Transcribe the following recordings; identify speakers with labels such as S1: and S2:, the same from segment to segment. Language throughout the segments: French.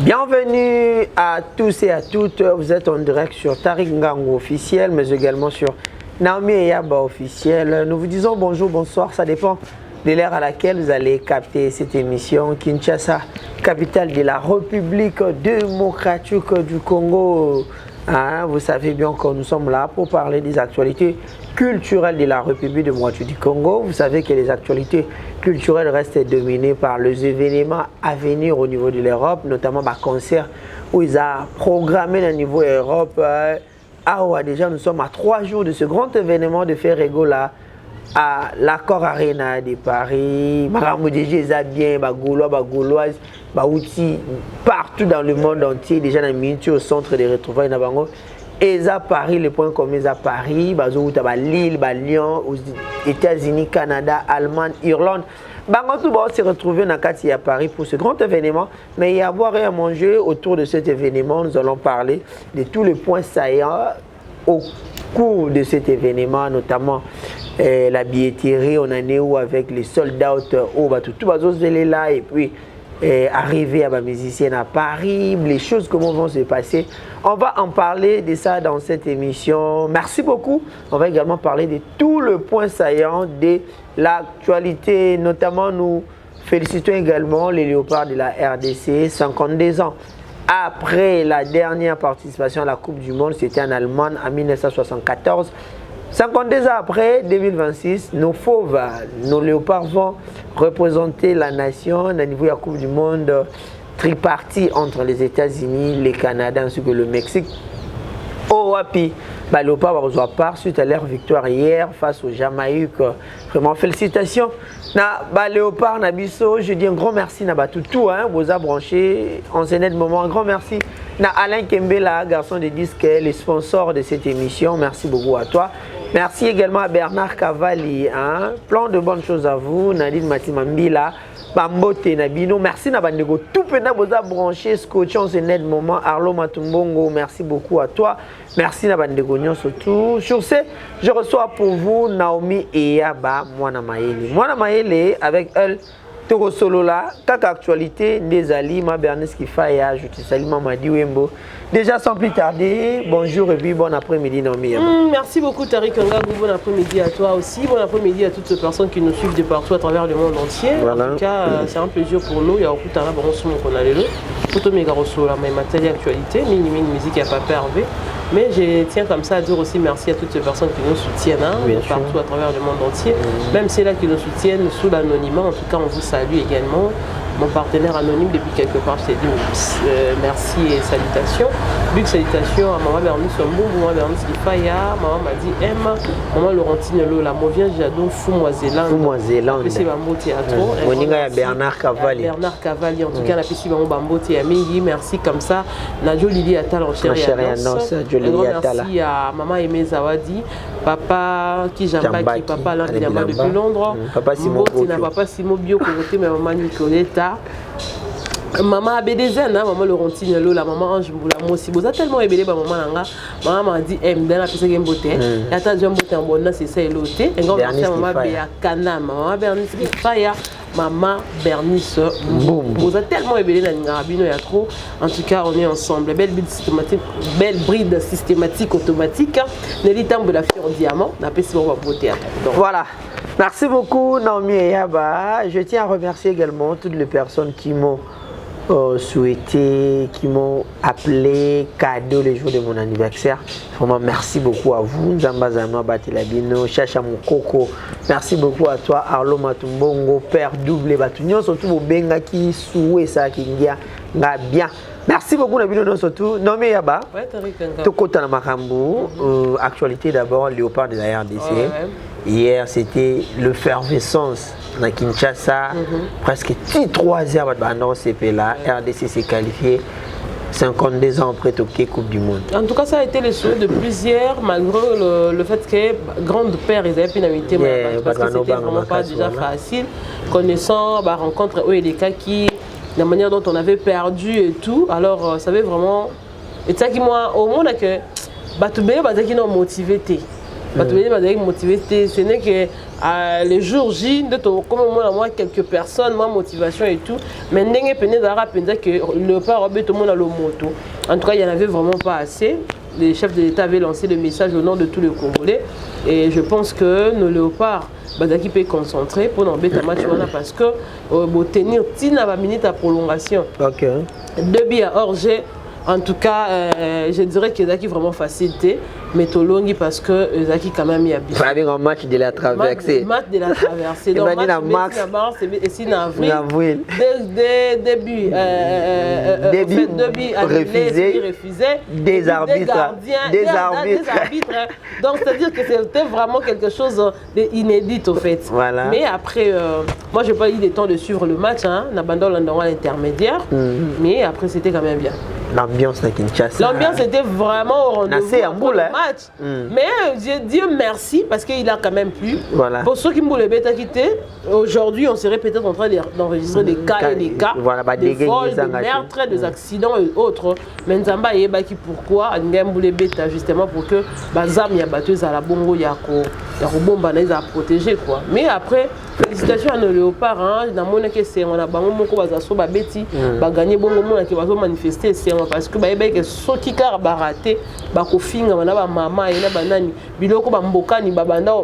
S1: Bienvenue à tous et à toutes. Vous êtes en direct sur Tariq Ngango officiel, mais également sur Naomi Eyaba officiel. Nous vous disons bonjour, bonsoir. Ça dépend de l'heure à laquelle vous allez capter cette émission. Kinshasa, capitale de la République démocratique du Congo. Hein, vous savez bien que nous sommes là pour parler des actualités culturelles de la République démocratique du Congo. Vous savez que les actualités culturelles restent dominées par les événements à venir au niveau de l'Europe, notamment par concert où ils ont programmé au niveau Europe. Déjà, nous sommes à 3 jours de ce grand événement de Ferrego là, à l'Accord Arena de Paris. Maramou déjà bien, Gauloise, partout dans le monde entier, déjà dans le au centre de retrouvailles. Et à Paris, les points communs à Paris, Lille, Lyon, aux États-Unis, Canada, Allemagne, Irlande. Tout va se retrouver à Paris pour ce grand événement. Mais il y a à boire et à manger autour de cet événement. Nous allons parler de tous les points saillants au cours de cet événement, notamment la billetterie. On en est où avec les sold out tout va se là et puis arriver à ma musicienne à Paris, les choses comment vont se passer. On va en parler de ça dans cette émission. Merci beaucoup. On va également parler de tout le point saillant de l'actualité. Notamment, nous félicitons également les léopards de la RDC, 52 ans. Après la dernière participation à la Coupe du Monde, c'était en Allemagne en 1974. 52 ans après, 2026, nos fauves, nos léopards vont représenter la nation au niveau de la Coupe du Monde tripartite entre les États-Unis, le Canada ainsi que le Mexique. Oh, puis les léopards vont avoir part suite à leur victoire hier face au Jamaïque. Vraiment, félicitations. Na léopard Nabiso, je dis un grand merci na tout hein, vous a branché en ce moment. Un grand merci na Alain Kembela, garçon de disque, les sponsors de cette émission. Merci beaucoup à toi. Merci également à Bernard Cavalli. Hein. Plein de bonnes choses à vous. Nadine Matimambila, Bambote Nabino. Merci Nabandego. Tout pena vous a branché, scotché en ce moment. Arlo Matumbongo, merci beaucoup à toi. Merci Nabandego Nyon surtout. Sur ce, je reçois pour vous Naomi Eyaba Mwana Maele. Mwana Maele, avec elle, Toro Solo là, kaka actualité, des Ali, ma Bernice Kifaya, je te salue Mamadi Wembo. Déjà sans plus tarder, bonjour et puis bon après-midi Naomi.
S2: Merci beaucoup Tariq Ngagou, bon après-midi à toi aussi, bon après-midi à toutes ces personnes qui nous suivent de partout à travers le monde entier. Voilà. En tout cas, c'est un plaisir pour nous, il y a beaucoup de temps qu'on a le tout méga la même matériel actualité, mini musique qui a pas perdu. Mais je tiens comme ça à dire aussi merci à toutes ces personnes qui nous soutiennent hein, partout à travers le monde entier. Même ceux-là qui nous soutiennent sous l'anonymat, en tout cas on vous salue également. Mon partenaire anonyme depuis quelque part, je t'ai dit merci et salutations. Big salutations à maman Bernice Sombou, maman Bernice Lifaya, maman m'a dit M, maman Laurentine Lola, moi viens Jadon Fou-moi-Zélande.
S1: Fou-moi-Zélande.
S2: C'est Bambo Théâtre.
S1: Moninga Bernard Cavalli.
S2: Bernard Cavalli, en tout cas, la piscine Bambo Théâtre. Merci comme ça. Najo Lili Attal en chérie annonce. Merci à maman Aimé Zawadi, papa Kijambaki, papa Alain Diamba depuis Londres.
S1: Papa Simon Bio.
S2: Papa Simon Bio, côté maman Nicoletta. Maman Abédézen, maman Laurentine Lola, maman Ange Mboula, moi aussi, vous avez tellement aimé maman Nanga. Maman m'a dit, m'dana pisa game beauté. Et attends, j'aime beauté en bonne, c'est ça et l'autre. Un grand merci à maman Béa Kana, maman Bernice Kifaya, maman Bernice Boum. Vous avez tellement aimé Nangabino et trop. En tout cas, on est ensemble. Belle bride systématique, automatique. Nelly Tambo la fille en diamant, n'a pas si bon beauté.
S1: Voilà. Merci beaucoup Naomi Eyaba. Je tiens à remercier également toutes les personnes qui m'ont souhaité, qui m'ont appelé cadeau les jours de mon anniversaire. Vraiment merci beaucoup à vous. Nzamba Zano Batelabino, Chacha Mokoko. Merci beaucoup à toi Arlo Matumbongo, Père Double Batunyo, surtout vos benga qui souhait ça qui bien. Merci beaucoup Nabino surtout. Naomi Eyaba. Tokota Namakambu. Actualité d'abord, léopard de la RDC. Hier, c'était l'effervescence dans Kinshasa. Presque 3 heures de CP là. RDC s'est qualifié 52 ans après Tokyo Coupe du Monde.
S2: En tout cas, ça a été le souhait de plusieurs, malgré le fait que grande père, ils avaient pénalité. Parce que c'était vraiment pas déjà facile. Connaissant la rencontre eux et les cas qui, la manière dont on avait perdu et tout. Alors, ça avait vraiment. Et ça qui moi, au monde, que Batoubé, qui nous motivé. Ce n'est que les jours J, comme moi, quelques personnes, moi, motivation et tout. Mais que Léopard tout le monde a le moto. En tout cas, il n'y en avait vraiment pas assez. Les chefs de l'État avaient lancé le message au nom de tous les Congolais. Et je pense que nos léopards, qui peut concentrer pour n'embêter match parce que tenir Tina minute à prolongation.
S1: Ok.
S2: 2 buts à hors-jeu. En tout cas, je dirais que Zaki vraiment facilité, mais Tolongi parce que Zaki quand même y a bien.
S1: Avec un match de la traversée.
S2: Match de la traversée. Donc match c'est en avril. Début refusé. Des arbitres. Donc c'est-à-dire que c'était vraiment quelque chose d'inédit au fait.
S1: Voilà.
S2: Mais après, moi j'ai pas eu le temps de suivre le match, n'abandonne l'endroit intermédiaire, mais après c'était quand même bien.
S1: L'ambiance de Kinshasa.
S2: L'ambiance était vraiment au rendez-vous pour le match. Mais Dieu merci parce qu'il a quand même plu.
S1: Voilà.
S2: Pour ceux qui m'ont quitté, aujourd'hui on serait peut-être en train d'enregistrer des cas et des cas,
S1: voilà,
S2: des vols, des meurtres, des accidents et autres. Mais Nzamba yebaki pourquoi Ngemboule bêta justement pour que Bazam ya batteuse à la bongo yako bomba à protéger quoi. Mais après félicitations à nos léopards, dans mon que c'est on a bango moko bazaso ba beti ba gagner bongo mona qui va manifester c'est parce que que ceux qui car baraté ba ko finga bana ba mama et na banani biloko ba mbokani ba banda.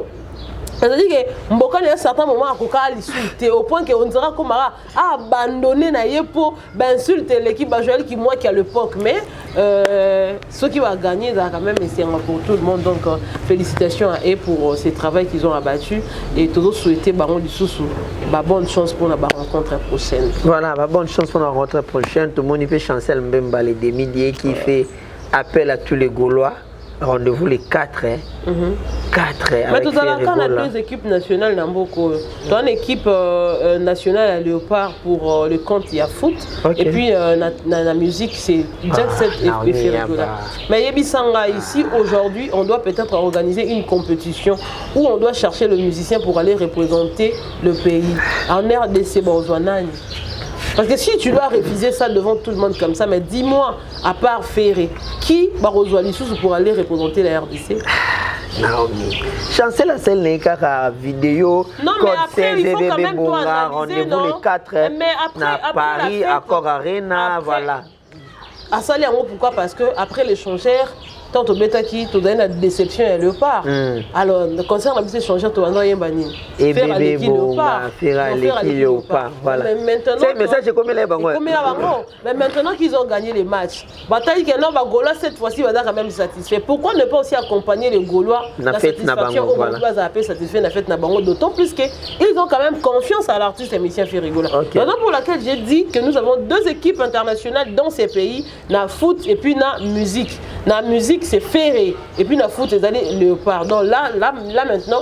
S2: C'est-à-dire que Mbokani à un certain moment a insulté au point qu'on dira qu'on a abandonné pour insulter l'équipe Bajoël qui moi qui à l'époque. Mais ceux qui vont gagner, ça quand même essayé pour tout le monde. Donc félicitations à eux pour ce travail qu'ils ont abattu et toujours souhaiter Baron du Soussou bonne chance pour la rencontre prochaine.
S1: Voilà, bonne chance pour la rencontre prochaine. Tout le monde fait Chancel Mbemba les demi qui fait appel à tous les Gaulois. Rendez-vous les 4
S2: Mais tout à l'heure, quand on a 2 équipes nationales, tu as une équipe nationale à Léopard pour le compte, il y a foot. Et puis la musique, c'est Jack 7 et Ferrigola. Mais Yebisanga, ici, aujourd'hui, on doit peut-être organiser une compétition où on doit chercher le musicien pour aller représenter le pays. En RDC, Bonjoanani. Parce que si tu dois refuser ça devant tout le monde comme ça, mais dis-moi, à part Ferré, qui va rejoindre Lissous pour aller représenter la RDC?
S1: Chancel la seule n'est qu'à vidéo.
S2: Non, mais après, il faut quand même toi analyser, non?
S1: Les 4
S2: mais après
S1: Paris, Accor Arena, voilà.
S2: À ça, pourquoi? Parce que après l'échangeur, tant au bêta qui te donne la déception et Léopard. Alors, le concert on a pu changer tout le monde bani.
S1: Et bébé Léopard, voilà.
S2: Mais maintenant,
S1: c'est message comme les bangos.
S2: Mais maintenant qu'ils ont gagné les matchs, bataille que non, Gaulois cette fois-ci va quand même satisfait. Pourquoi ne pas aussi accompagner les Gaulois la satisfaction au Gaulois à appeler satisfait la fête na bango, d'autant plus qu'ils ont quand même confiance à l'artiste Émicien Ferrigola. Raison pour laquelle j'ai dit que nous avons 2 équipes internationales dans ces pays, na foot et puis na musique. Na musique c'est Ferré et puis na foot c'est d'aller Léopard. Donc là maintenant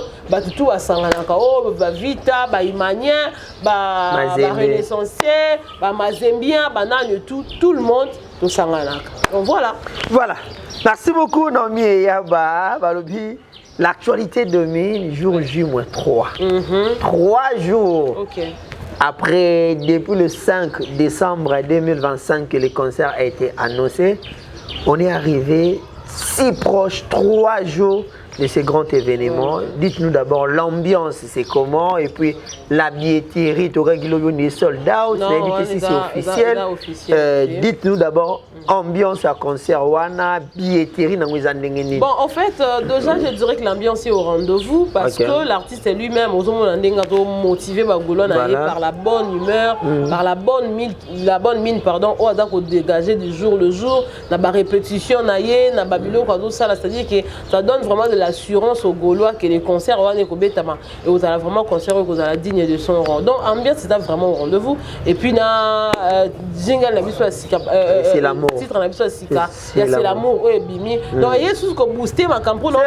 S2: tout à Sanganaka, ba Vita, ba Imanien, ba Renaissancier, ba Mazembien, ba Nani, tout le monde tout Sanganaka. Donc voilà.
S1: Merci beaucoup Naomi et Yaba Balobi. L'actualité domine jour J-3. 3 jours.
S2: OK.
S1: Après, depuis le 5 décembre 2025 que le concert a été annoncé, on est arrivé si proche, 3 jours de ce grand événement. Dites-nous d'abord l'ambiance, c'est comment, et puis la billetterie, tu aurais des soldats, si c'est officiel. Dites-nous d'abord ambiance à concert, wana, billetterie.
S2: Bon, en fait, déjà, je dirais que l'ambiance est au rendez-vous parce que l'artiste lui-même, motivé par la bonne humeur, par la bonne mine, pardon, au dégager du jour le jour, la répétition, c'est-à-dire que ça donne vraiment de l'assurance aux Gaulois que les concerts et vous allez vraiment concert vous allez digne de son rang. Donc ambiance c'est vraiment au rendez-vous. Et puis na jingle
S1: c'est l'amour.
S2: Titre na biso sika, c'est l'amour et bimi. Donc yesu ko booster ma campagne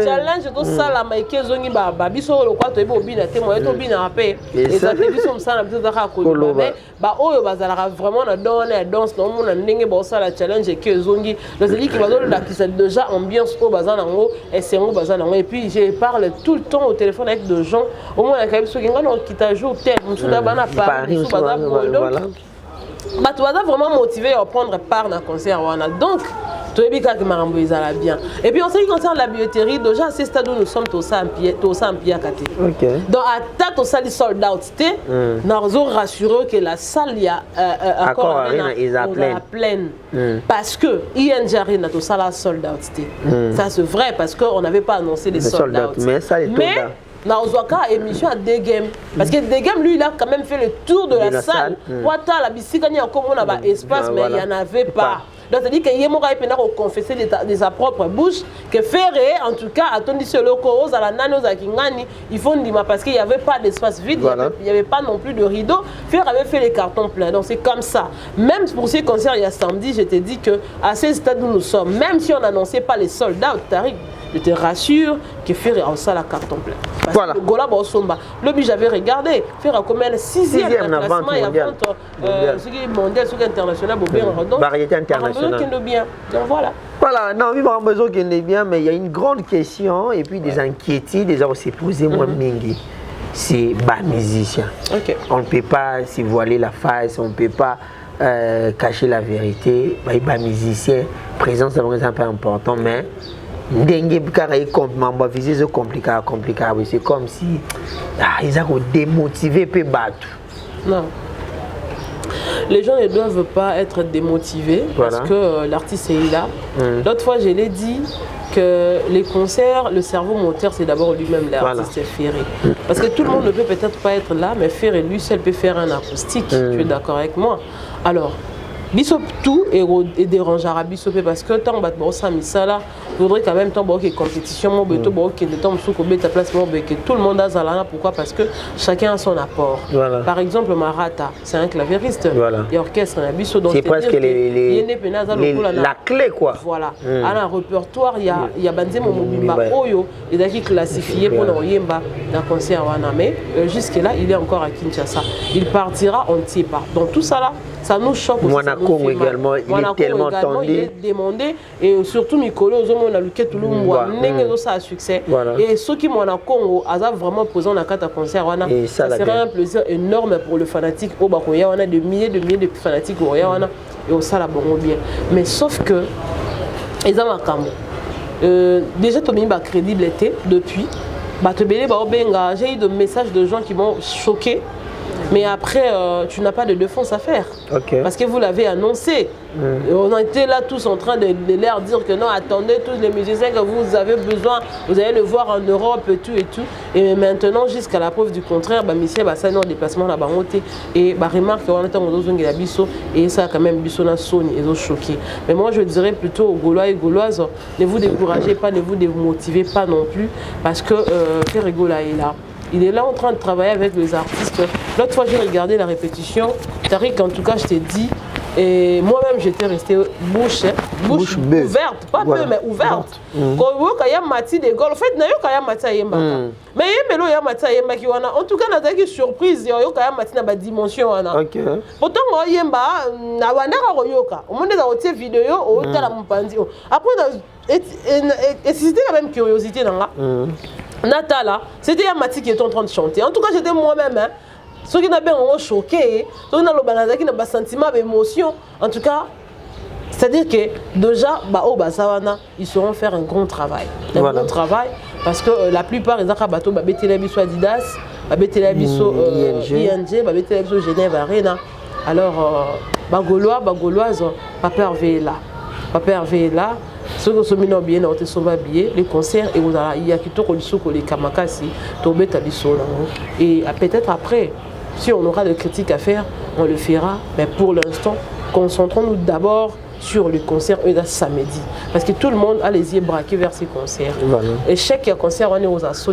S2: challenge to sala maike zongi ba biso le quoi to bina témoin to bina rapé. Et ça te biso msala biso za ko mais ba oyo bazala vraiment na donner danse no mona ndenge ba sala challenge que zongi. Donc c'est dit que bazolo la qui c'est déjà ambiance au bazana ngo et puis je parle tout le temps au téléphone avec des gens au moins avec ceux qui ont jour tel Paris tu vas vraiment motivé à prendre part dans le concert donc Tu es bien. Et puis en ce qui concerne la billetterie, déjà à ce stade où nous sommes tous en pied à côté. Donc à tête au salle sold out, nous avons rassuré que la salle il y a
S1: encore pleine.
S2: Parce que ING Arena tout ça la sold out. Ça c'est vrai parce qu'on n'avait pas annoncé les sold out.
S1: Mais ça est
S2: na ozwaka émission à Degem parce que Degem lui il a quand même fait le tour de la salle. Wata la bisika ni encore on a pas espace mais il y en avait pas. Donc c'est-à-dire qu'il y a moka ipena ko confesser de sa propre bouche que Ferré en tout cas attendu ce loko aux ala nano za kingani ils font ndima parce qu'il y avait pas d'espace vide, il y avait pas non plus de rideau. Ferré avait fait les cartons pleins. Donc c'est comme ça. Même pour ces concerts il y a samedi, je t'ai dit que à ce stade où nous sommes, même si on n'annonçait pas les soldats, Tariq, je te rassure que Ferré a ça la carton plein. Parce que le Gola Bosomba, le but j'avais regardé, Ferré a combien 6e classement, il y a ce qui est mondial, ce qui est international,
S1: variété internationale.
S2: Donc voilà.
S1: Voilà, non, oui, on a besoin qu'il est bien, mais il y a une grande question et puis des inquiétudes, déjà on s'est posé moi mingi. C'est bas musicien. On ne peut pas se voiler la face, on ne peut pas cacher la vérité. Bas musicien, présence c'est un peu important, mais c'est compliqué. C'est comme si ils ont démotivé peu battre.
S2: Non. Les gens ne doivent pas être démotivés parce que l'artiste est là. L'autre fois, je l'ai dit que les concerts, le cerveau moteur, c'est d'abord lui-même l'artiste Ferré. Parce que tout le monde ne peut peut-être pas être là, mais Ferré, lui seul peut faire un acoustique. Tu es d'accord avec moi? Alors, Bissop tout et dérangera Bissop parce que tant que ça misala faudrait quand même tant que compétition mon beto que de temps sous ta place que tout le monde a zalana. Pourquoi? Parce que chacun a son apport. Par exemple Marata c'est un clavieriste et orchestre un Bissop donc
S1: c'est presque la clé quoi.
S2: Voilà à un répertoire il y a Banzemo Mobimba Oyo et qui classifié pour le Yemba dans concert mais jusque là il est encore à Kinshasa. Il partira on ne sait pas. Donc tout ça là ça nous choque aussi.
S1: Monaco également, il est tellement tendu.
S2: Il est demandé et surtout Mikolo, on a luqué tout le monde. Ça a succès. Et ceux qui Monaco a vraiment posé en carte à concert, ça serait un plaisir énorme pour le fanatique au Bakoya. On a des milliers de fanatiques au Roya et au Salabongo bien. Mais sauf que, déjà, tu as crédibilité depuis. J'ai eu des messages de gens qui m'ont choqué. Mais après, tu n'as pas de défense à faire. Parce que vous l'avez annoncé. On était là tous en train de leur dire que non, attendez, tous les musiciens que vous avez besoin, vous allez le voir en Europe et tout et tout. Et maintenant, jusqu'à la preuve du contraire, Michel ça non déplacement là-bas. Et remarque qu'on est en train de biso et ça quand même biso na Sony et choqué. Mais moi, je dirais plutôt aux Gaulois et Gauloises, ne vous découragez pas, ne vous démotivez pas non plus. Parce que Ferrigola est là. Il est là en train de travailler avec les artistes. L'autre fois, j'ai regardé la répétition. Tariq, en tout cas, je t'ai dit. Et moi-même, j'étais restée bouche ouverte. Pas peu, mais ouverte. Quand il y a Mati de Gaulle, en fait, il y a Mati à Yemba. Mais il y a Mati à Yemba qui en a. En tout cas, il y a une surprise. Il y a Mati dans la dimension. Pourtant, il y a Yemba, il y a Yoka. Au moment où il y a une vidéo, il y a Mpandi. Après, c'était quand même curiosité dans là. Natala, c'était Yamati qui était en train de chanter. En tout cas, j'étais moi-même. Ceux qui n'ont pas choqué, ceux qui n'ont pas sentiment d'émotion. En tout cas, c'est-à-dire que déjà, ils sauront faire un grand travail. Grand travail parce que la plupart des bateaux, Betelabiso Adidas, Betelabiso ING, Betelabiso Genève Arena. Alors, Gauloise, Papa Hervé est là. Papa Hervé est là. Ceux qui sont bien, les concerts, et il y a qui les Kamakasi, et peut-être après, si on aura des critiques à faire, on le fera. Mais pour l'instant, concentrons-nous d'abord sur le concert samedi. Parce que tout le monde a les yeux braqués vers ces concerts. Et chaque concert, on est aux assos,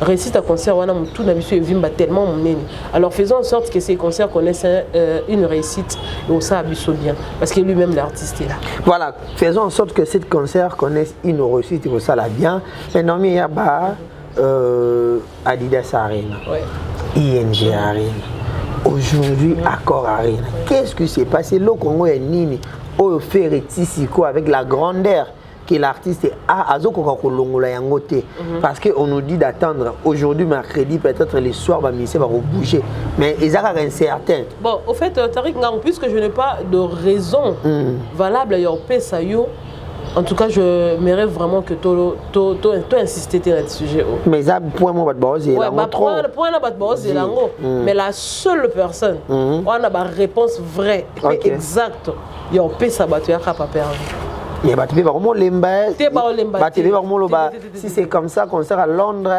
S2: récite un concert, on a tout tellement. Alors faisons en sorte que ces concerts connaissent une réussite et ça abuse bien. Parce que lui-même, l'artiste est là.
S1: Voilà, faisons en sorte que ces concerts connaissent une réussite et ça l'a bien. Maintenant, il y a Adidas Arena, ING Arena, aujourd'hui Accor Arena. Qu'est-ce qui s'est passé? Le Congo est nini. Au faire avec la grandeur que l'artiste a parce qu'on nous dit d'attendre aujourd'hui mercredi peut-être les soirs va bouger mais ils ont incertain.
S2: Bon au fait Tariq Ngang puisque je n'ai pas de raison valable à Pesayo En tout cas, je mérite vraiment que tu insistes sur ce sujet.
S1: Mais ça, pour moi,
S2: mais la seule personne, on a une réponse vraie, exacte. Il y a un peu ça, tu as pas perdu.
S1: Si c'est comme ça qu'on sert à Londres,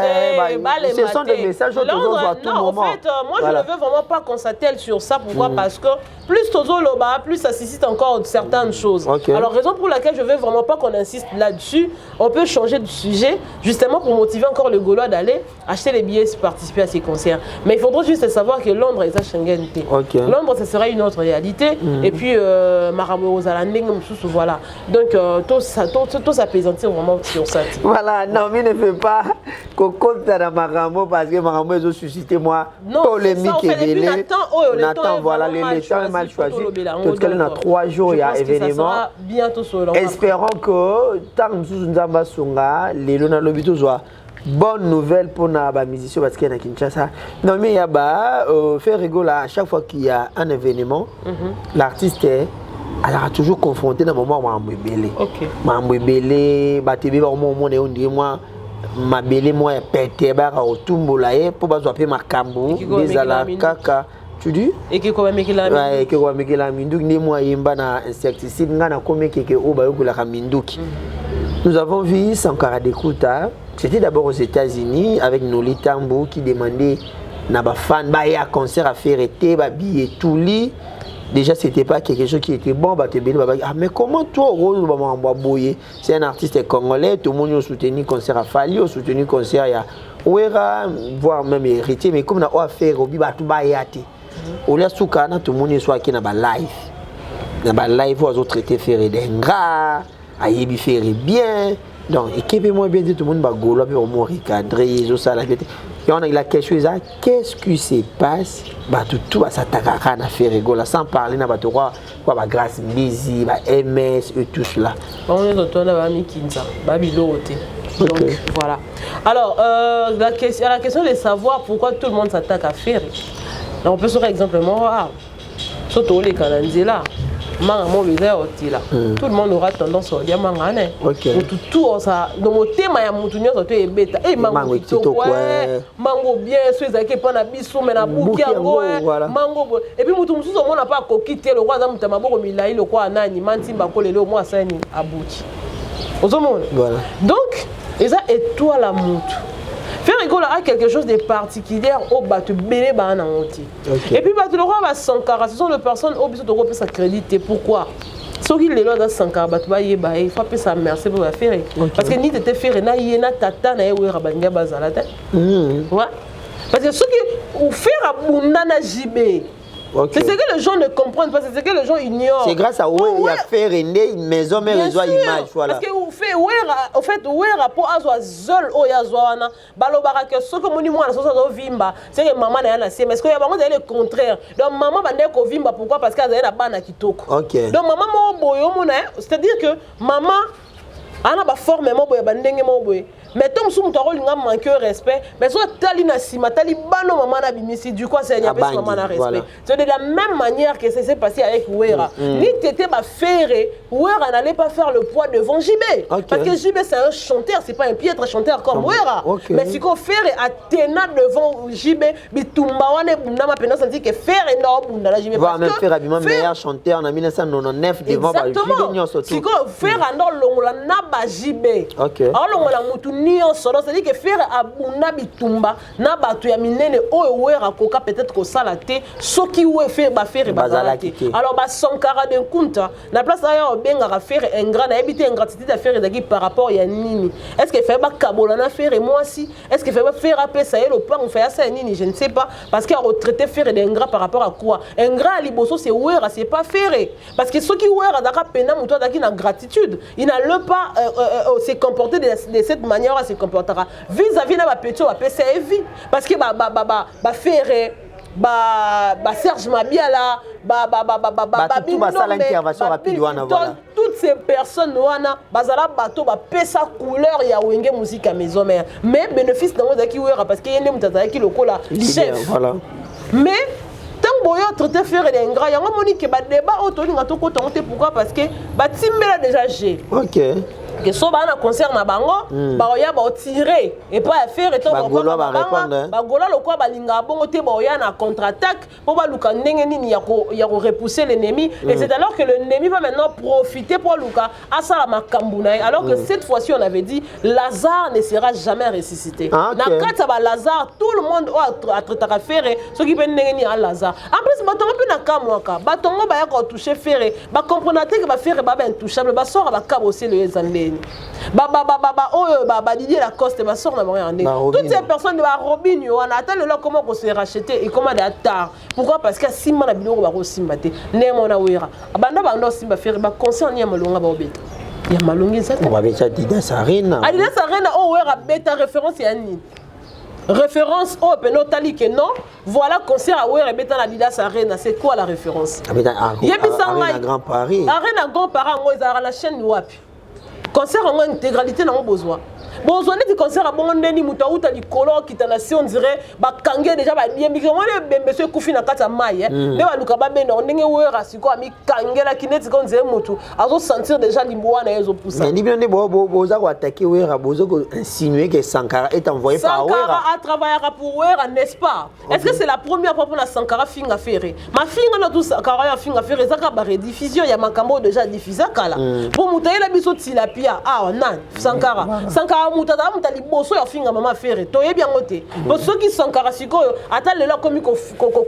S1: ce sont des messages que
S2: Londres, à tout moment. En fait, moi je ne veux vraiment pas qu'on s'attelle sur ça. Pourquoi? Parce que plus Tozo Loba, plus ça suscite encore certaines choses. Alors raison pour laquelle je ne veux vraiment pas qu'on insiste là-dessus, on peut changer de sujet justement pour motiver encore le Gaulois d'aller acheter les billets et participer à ces concerts. Mais il faudra juste savoir que Londres est à Schengen. Londres, ce sera une autre réalité. Et puis Marabo Zalanding, voilà. Donc tout ça plaisanter vraiment sur ça.
S1: Voilà, non, mais ne fait pas coco dans Maramo parce que Maramo a suscité moi polémique et on attend, voilà, le temps est mal choisi. Tout cas, dans 3 jours, il y a événement. Espérons que tant que nous avons songa, les lona lobito soit bonne nouvelle pour nos musiciens parce qu'il y a Kinshasa. Non, mais il y a faire rigoler à chaque fois qu'il y a un événement, l'artiste est elle a toujours confronté dans le moment où je suis belé. Je suis belé, ma belé, moi, pété, au tumbolaye, pour pas jouer ma cambo, des ala kaka. Tu dis?
S2: Et qui comme Mikela
S1: Minduki. Et qui comme Mikela Minduki, ni moi, yimba na insecticide, ngana comme keke oba yokula Minduki. Nous avons vu Sankara Dekuta. C'était d'abord aux États-Unis avec Noli Tambo qui demandait à fan à concert à faire été, billet tout lit. Déjà, ce n'était pas quelque chose qui était bon. Mais comment toi, c'est un artiste congolais, tout le monde a soutenu le concert à Fali, a soutenu le concert à Ouera, voire même héritier. Mais comme on a fait, on a fait, tout le monde soit qui dans la live. Dans la live, on a traité faire des gras, à y faire bien. Donc, équipez-moi bien, tout le monde va gauler, puis on va recadrer, tout ça. Et on a la question, qu'est-ce qui se passe? Tout va s'attaquer à faire rigoler, sans parler de la grâce Mizi, MS et tout cela.
S2: On est autour de la Kinza, Babylote. Donc, voilà. Alors, la question de savoir pourquoi tout le monde s'attaque à faire. On peut se faire exemple, surtout les Canadiens là. Tout le monde aura tendance à dire mangane. Tout ça dans mon thème ya mutu nyoso to ebeta mango bien so ezaki pa na biso me na buki yango mango et puis mutu mususu on n'a pas kokite le roi za mutu maboko milai le kwa nani mantimba ko lelo mo asani abuki ozomona donc eza étoile la mutu faire rigoler a quelque chose de particulier au batu belé ba na monti. Et puis batu le roi va Sankara, ce sont les personnes au biso de repas sa crédité. Pourquoi? Ce qui les lois dans Sankara batu ba yeba il faut pas ça merci pour la faire parce que ni t'étais faire na yena tata na yewe rabanga bazalata. Ouais. Parce que ce qui ou faire abunda na jibé. C'est ce que les gens ne comprennent pas, c'est ce que les gens ignorent.
S1: C'est grâce à eux il y a fait une maison mais réseau image voilà.
S2: Parce que vous fait en fait rapport à zol o ya zwana balobara que ce que moni moi na soso vimba c'est que maman na na c'est mais est-ce que y a vraiment le contraire. Donc maman bande ko vimba pourquoi parce qu'elle a na bana kitoko. Donc maman mo boyo mona c'est-à-dire que maman ana ba forme mo boyo bandenge mo boyo. Mais tant que tu as manqué de respect, mais si tu as maman na bimisi du coup c'est un maman na respect. C'est de la même manière que ça s'est passé avec Ouera. Ni t'étais pas ferré, Ouera n'allait pas faire le poids devant JB. Parce que JB c'est un chanteur, c'est pas un piètre chanteur comme Ouera. Mais si qu'on fait Athéna devant JB, bitumba wane bunda ma peine senti que faire énorme bunda la JB.
S1: Va même faire habillement meilleur chanteur en 1999 devant JB.
S2: Si qu'on fait andor longola na ba JB. Alors longola mutu c'est-à-dire que faire abunda bitumba na batu ya minene o wera koka peut-être ko salate so ki we faire ba faire bazalate alors ba Sankara de Kunta na place ya obenga faire ingrat na habiter ingratitude à faire ezaki par rapport ya nini est-ce que fait ba kabola na faire moi si est-ce que fait ba faire appeler ça le plan on fait ça nini je ne sais pas parce qu'il a retraité faire d'ingrat par rapport à quoi ingrat liboso c'est wera c'est pas faire parce que ceux qui wera daka pena muto daki na gratitude il n'a le pas se comporter de cette manière à se comportera vis-à-vis de la petite à PCV parce que faire Serge Mabiala toutes ces personnes wana bazala bato ba pesa couleur ya wenge musique à maison mère mais bénéfice dans qui wera parce que yene mutazaki lokola chef voilà mais tant boyo traité faire les ingrat yango moni ke ba débat autour nga to ko tonté pourquoi parce que ba timbela déjà j'ai
S1: OK
S2: que so ba na concert na bango ba oya ba tirer et pas faire et to
S1: ba golo ba répondre
S2: ba golo lokwa ba linga bongo te ba oya na contre-attaque pour ba luka ndenge nini ya ko repousser l'ennemi et c'est alors que l'ennemi va maintenant profiter pour luka asala makambuna alors que cette fois-ci on avait dit Lazare ne sera jamais ressuscité na kata ba Lazare tout le monde a traité à faire ce qui peut ndenge ni à Lazare en plus ba tongo pe na kamwaka ba tongo ba ya ko toucher faire ba comprendre que ba faire ba intouchable ba sort ba kabosser le ezande Didier Lacoste ba sort na bango toutes ces personnes de ba Robinho on attend le comment qu'on se racheter et comment d'attard pourquoi parce que simba na biloko ba ko simba te nemo na wera abanda ba ndo simba faire ba concert ya malonga ba obeta ya malonga ça
S1: on va beta Adidas Arena
S2: oh wera beta référence ya ni référence au penotali que non voilà concert à wera beta na Adidas Arena c'est quoi la référence
S1: Arena Grand Paris
S2: Arena Grand Paris ngo za la chaîne wapi concert en intégralité n'a pas besoin. Besoin de concert à bon ndeni mutauta likolo kitanasi on dirait ba kange déjà ba bien mika moi monsieur Koufi na kata mai ne ba luka ba beno ndenge wera siko ami kangela kineti kon dirait mutu azo sentir déjà limboa na yezo poussa.
S1: Mais ni bien boza ko attaquer wera bozo ko insinuer que Sankara est envoyé par wera.
S2: Sankara a travaillé pour wera n'est-ce pas? Est-ce que c'est la première fois pour la Sankara finga ferré? Ma finga na tout Sankara ya finga ferré ça ka ba rediffusion ya makambo déjà diffusé kala. Pour mutaila biso tilapia nan Sankara mutada mutali boso ya finga mama ferré to yebi ngote. Bo soki Sankara sikoyo ata lelo komi ko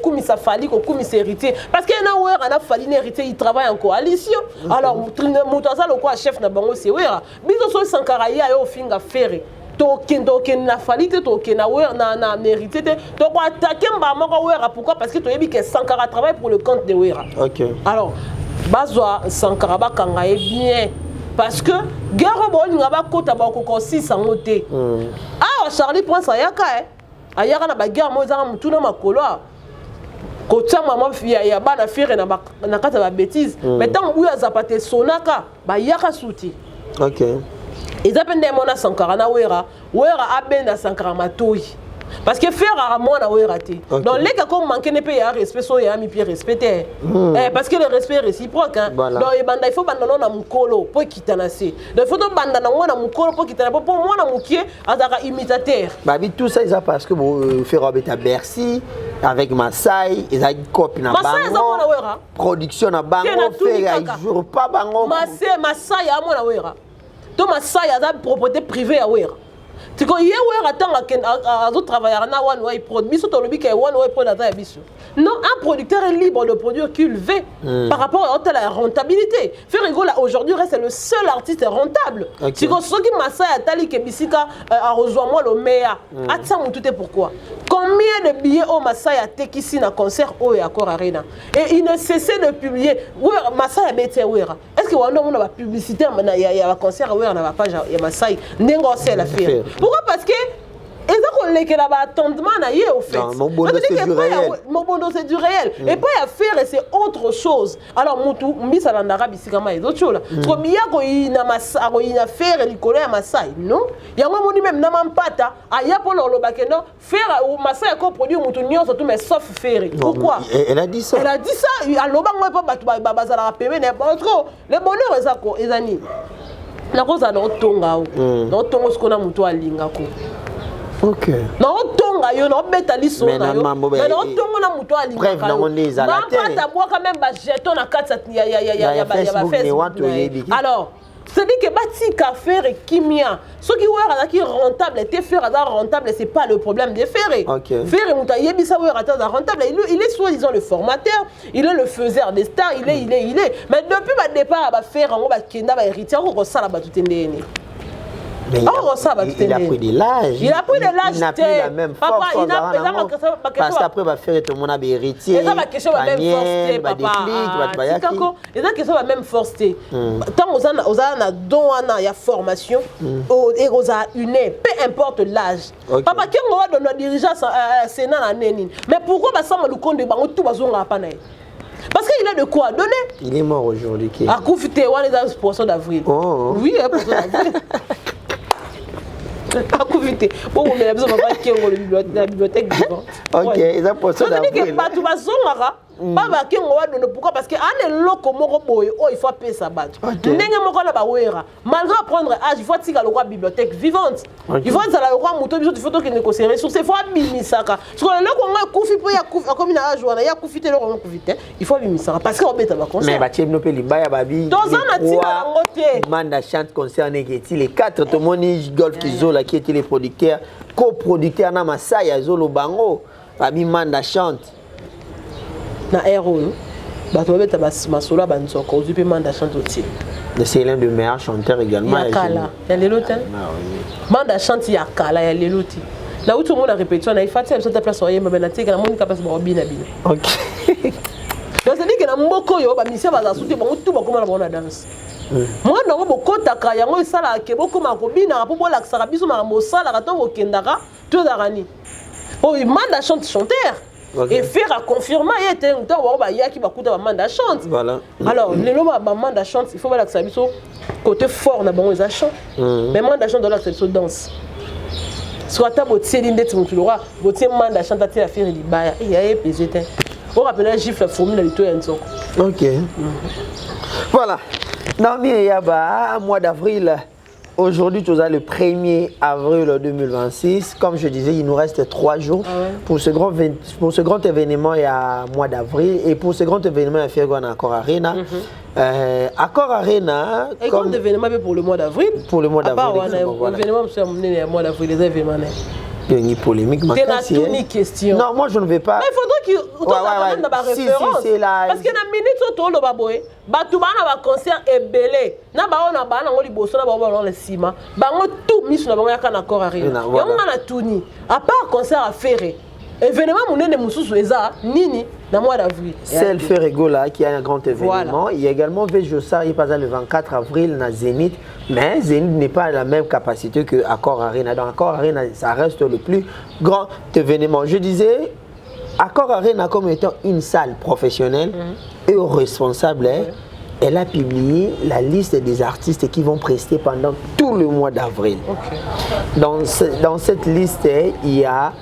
S2: kumisa fali ko kumisa héritier parce que na wera na fali héritier il travaille en coalition. Alors mutaza le quoi chef na bango c'est wera. Biso so Sankara ya yo finga ferré. Token na falite token na wer na mérité to ko attaquer mbama ko wera pourquoi parce que to yebi que Sankara travaille pour le compte de wera.
S1: OK.
S2: Alors bazwa Sankara ba kanga bien parce que guerre bolinga ba kota ba ko 600 moté. Ah Charlie Prince ayaka ayaka na ba guerre mo za mutuna makolo ko tsama ma ya bana fere na kata ba bêtise mais tant uya zapate sonaka ba yaka suti.
S1: OK.
S2: Ils appellent des mona Sankara na wera abenda Sankara matoi parce que faire à moi na wera té donc les gars comme manquer ne paye respect so ya mi pied respecter parce que le respect réciproque hein.
S1: Voilà.
S2: Donc il faut banda na mukolo pour kitanase donc il faut banda na ngona mukolo pour kitana pour moi na mukie azaka imitateur
S1: babi tout ça ils a parce que faire à Bercy avec Masai ils a une copie na bango production na bango faire ils jour pas bango
S2: Masai à moi na wera to Masai a propriété privée à wera. Tu connais wera tanga à d'autres travailleurs na one way produit biso to lobi ke one way produit à biso. Non, un producteur est libre de produire qu'il veut par rapport à la rentabilité. Ferrigo là aujourd'hui reste le seul artiste rentable. Tu connais ce qui Masai a tali ke bisika a rejoint moi le meilleur. Atsa mututé pourquoi? Combien de billets au Masai a teki ici na concert au Accor Arena et il ne cessait de publier wera Masai a bête wera. Est-ce que on a publicité il y a un concert wera na page ya Masai nengo c'est la faire. Pourquoi? Parce que et ça qu'on les que là-bas attendement naïe au fait.
S1: Mon bondo c'est du réel.
S2: Mon bondo c'est du réel. Et pas à faire c'est autre chose. Alors mutu mbisa landara bisikama et autre chose. Parce que bien ko ina masa ko ina faire likolo ya Masai non. Ya moi moni même na mampata aya pour lo bakeno faire ou Masai ko produire mutu nyonso tout mais sauf faire. Pourquoi?
S1: Elle a dit ça.
S2: Elle a dit ça. Aloba moi pas batu bazala peme n'importe quoi. Le bonheur ça ko ezani. Na koza na otonga o. Na otonga ce qu'on a mutu alinga ko.
S1: OK.
S2: Na otonga yo na obeta liso na yo. Na otonga na mutu alinga.
S1: Bref, na on les a la terre.
S2: Ba moi quand même ba jeton na kata ya Facebook. Alors c'est-à-dire que bâti café et kimia, ce qui est rentable, et faire rentable, c'est pas le problème de faire. Faire rentable, il est soi-disant le formateur, il est le faiseur des stars, il est. Mais depuis le départ, faire on va héritier, on va ça tout
S1: Mais il a pris de l'âge.
S2: Il a pris de l'âge.
S1: Il n'a plus la même force. Parce qu'après, il va faire tout le monde héritier.
S2: Il va question la même force, papa. Il va question la même force. Tant qu'on a don, il y a formation, et on a une, peu importe l'âge. Papa, qui on va donner dirigeant Sénat à Nénine. Mais pourquoi ça m'a le compte de banque tout bazon à Panay? Parce qu'il a de quoi donner. Il
S1: est mort aujourd'hui.
S2: À Koufité, on est à poisson d'avril. Oui, poisson d'avril. Bon, on a besoin de la bibliothèque vivante.
S1: OK, ils ont poisson d'avril.
S2: C'est-à-dire que Baba qui on donner pourquoi parce que un loko moko boy oh il faut payer sa batte. Ndenge moko na ba wera malgré prendre âge il faut tika le roi bibliothèque vivante. Il faut ça le roi moto biso il faut que ne conseiller ressources il faut bimisaka. Parce que le ko nga kufi po ya kufi comme na âge wana ya kufi te le ko kufite il faut bimisaka parce que obeta ba conseil.
S1: Mais ba tiemno pe libaya babi.
S2: Dans un atina ngote.
S1: Manda chante concerné qui les 4 Tomoni Golf Kizola qui étaient les producteurs coproducteurs na Masaya Zolo Bango babi Manda chante
S2: na héros bato babeta masolo banzoko ozupe Manda chante aussi.
S1: C'est l'un des meilleurs chanteurs également.
S2: Yakala ya lelo te Manda chante yakala ya lelo te là où tout le monde a répété on a fait ça ta place oyemba bena tika na monika passe ba bina bina.
S1: OK.
S2: Donc c'est dit que na mboko yo ba misia ba souté bango tout ba koma na bona danse. Moi non bo kotaka yango isala ke boko makobina po bola kisaka biso ma mosala ka to okendaka to darani. Oh Manda chante chanteur. Okay. Et faire à confirmer il était un temps où il y a qui va coûter Manda chante. Voilà. Alors les lois Manda chante il faut voir que ça biso côté fort na bango les chant. Mais Manda chante dans la section danse. Soit ta botie l'inde tu le roi botie Manda chante à faire libaya il y a pesé. On rappelle un gifle formule de tout un son.
S1: OK. Voilà. Naomi Eyaba mois d'avril. Aujourd'hui, tu as le 1er avril 2026. Comme je disais, il nous reste 3 jours pour ce grand événement. Il y a mois d'avril. Et pour ce grand événement, il y a fait Accor Arena. Accor Arena.
S2: Et grand événement pour le mois d'avril.
S1: Pour le mois d'avril.
S2: L'événement, c'est le mois d'avril, les événements.
S1: Il y a une polémique.
S2: C'est une question.
S1: Non, moi je ne vais pas.
S2: Mais il faudrait qu'il y ait une référence. Parce que dans la minute où tu as dit, tu as un concert ébélé. Tu as un liboso, tu as un ciment. Tu as tout mis sur la Accor Arena. Et on a tout mis. À part concert à Ferré. Événement, mon nez moussou eza nini dans mois d'avril.
S1: C'est le Ferregola qui a un grand événement. Voilà. Il y a également Vejosa, il passe le 24 avril dans Zénith, mais Zénith n'est pas à la même capacité que Accor Arena. Dans Accor Arena, ça reste le plus grand événement. Je disais, Accor Arena comme étant une salle professionnelle et responsable, elle a publié la liste des artistes qui vont prester pendant tout le mois d'avril. Okay. Dans cette liste, il y a